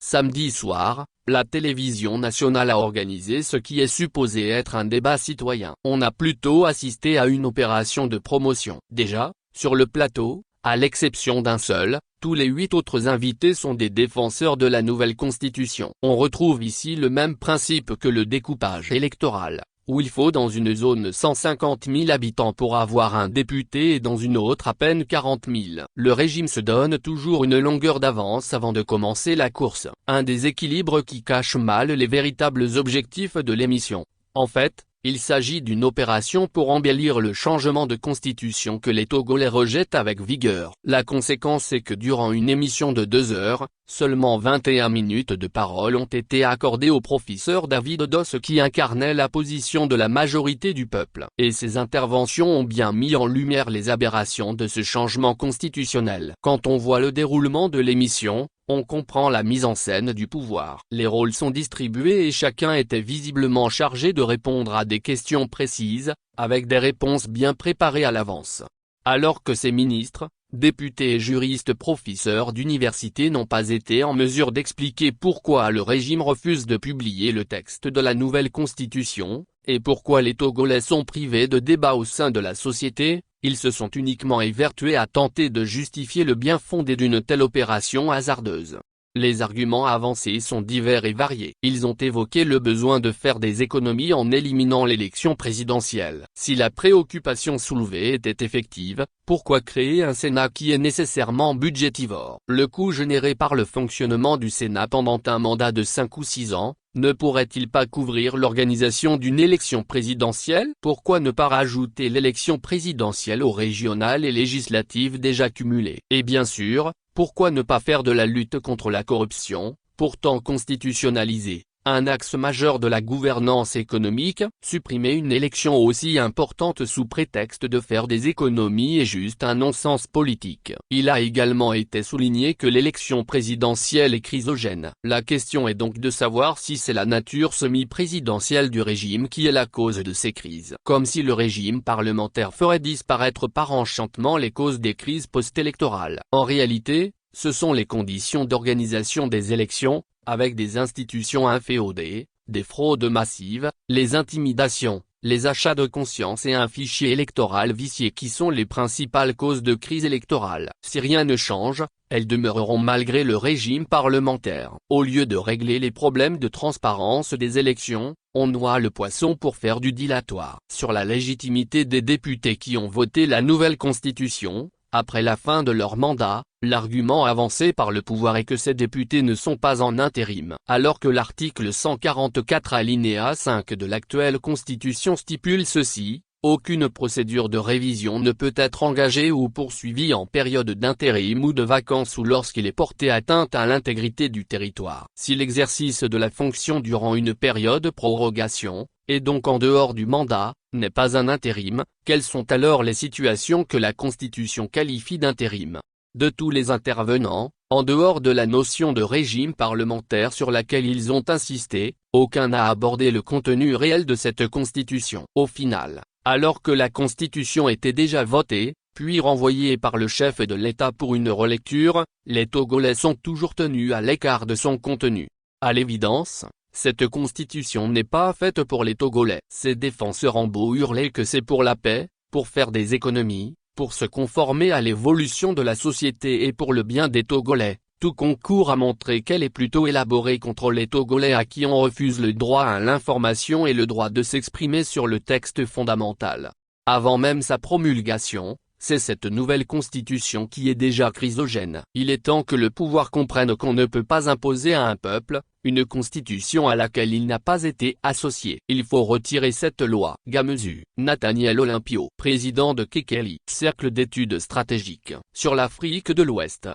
Samedi soir, la télévision nationale a organisé ce qui est supposé être un débat citoyen. On a plutôt assisté à une opération de promotion. Déjà, sur le plateau, à l'exception d'un seul, tous les 8 autres invités sont des défenseurs de la nouvelle constitution. On retrouve ici le même principe que le découpage électoral, où il faut dans une zone 150 000 habitants pour avoir un député et dans une autre à peine 40 000. Le régime se donne toujours une longueur d'avance avant de commencer la course. Un déséquilibre qui cache mal les véritables objectifs de l'émission. En fait, il s'agit d'une opération pour embellir le changement de constitution que les Togolais rejettent avec vigueur. La conséquence est que durant une émission de 2 heures, seulement 21 minutes de parole ont été accordées au professeur David Doss qui incarnait la position de la majorité du peuple. Et ces interventions ont bien mis en lumière les aberrations de ce changement constitutionnel. Quand on voit le déroulement de l'émission, on comprend la mise en scène du pouvoir. Les rôles sont distribués et chacun était visiblement chargé de répondre à des questions précises, avec des réponses bien préparées à l'avance. Alors que ces ministres, députés et juristes professeurs d'université n'ont pas été en mesure d'expliquer pourquoi le régime refuse de publier le texte de la nouvelle constitution, et pourquoi les Togolais sont privés de débat au sein de la société, ils se sont uniquement évertués à tenter de justifier le bien fondé d'une telle opération hasardeuse. Les arguments avancés sont divers et variés. Ils ont évoqué le besoin de faire des économies en éliminant l'élection présidentielle. Si la préoccupation soulevée était effective, pourquoi créer un Sénat qui est nécessairement budgétivore? Le coût généré par le fonctionnement du Sénat pendant un mandat de 5 ou 6 ans, ne pourrait-il pas couvrir l'organisation d'une élection présidentielle? Pourquoi ne pas rajouter l'élection présidentielle aux régionales et législatives déjà cumulées? Et bien sûr, pourquoi ne pas faire de la lutte contre la corruption, pourtant constitutionnalisée, un axe majeur de la gouvernance économique? Supprimer une élection aussi importante sous prétexte de faire des économies est juste un non-sens politique. Il a également été souligné que l'élection présidentielle est chrysogène. La question est donc de savoir si c'est la nature semi-présidentielle du régime qui est la cause de ces crises. Comme si le régime parlementaire ferait disparaître par enchantement les causes des crises post-électorales. En réalité, ce sont les conditions d'organisation des élections, avec des institutions inféodées, des fraudes massives, les intimidations, les achats de conscience et un fichier électoral vicié qui sont les principales causes de crise électorale. Si rien ne change, elles demeureront malgré le régime parlementaire. Au lieu de régler les problèmes de transparence des élections, on noie le poisson pour faire du dilatoire. Sur la légitimité des députés qui ont voté la nouvelle constitution, après la fin de leur mandat, l'argument avancé par le pouvoir est que ces députés ne sont pas en intérim. Alors que l'article 144 alinéa 5 de l'actuelle constitution stipule ceci, aucune procédure de révision ne peut être engagée ou poursuivie en période d'intérim ou de vacances ou lorsqu'il est porté atteinte à l'intégrité du territoire. Si l'exercice de la fonction durant une période de prorogation, et donc en dehors du mandat, n'est pas un intérim, quelles sont alors les situations que la Constitution qualifie d'intérim? De tous les intervenants, en dehors de la notion de régime parlementaire sur laquelle ils ont insisté, aucun n'a abordé le contenu réel de cette Constitution. Au final, alors que la Constitution était déjà votée, puis renvoyée par le chef de l'État pour une relecture, les Togolais sont toujours tenus à l'écart de son contenu. À l'évidence, cette constitution n'est pas faite pour les Togolais. Ses défenseurs ont beau hurler que c'est pour la paix, pour faire des économies, pour se conformer à l'évolution de la société et pour le bien des Togolais, tout concourt à montrer qu'elle est plutôt élaborée contre les Togolais à qui on refuse le droit à l'information et le droit de s'exprimer sur le texte fondamental. Avant même sa promulgation, c'est cette nouvelle constitution qui est déjà chrysogène. Il est temps que le pouvoir comprenne qu'on ne peut pas imposer à un peuple une constitution à laquelle il n'a pas été associé. Il faut retirer cette loi. Gamezu, Nathaniel Olympio, président de Kekeli, Cercle d'études stratégiques sur l'Afrique de l'Ouest.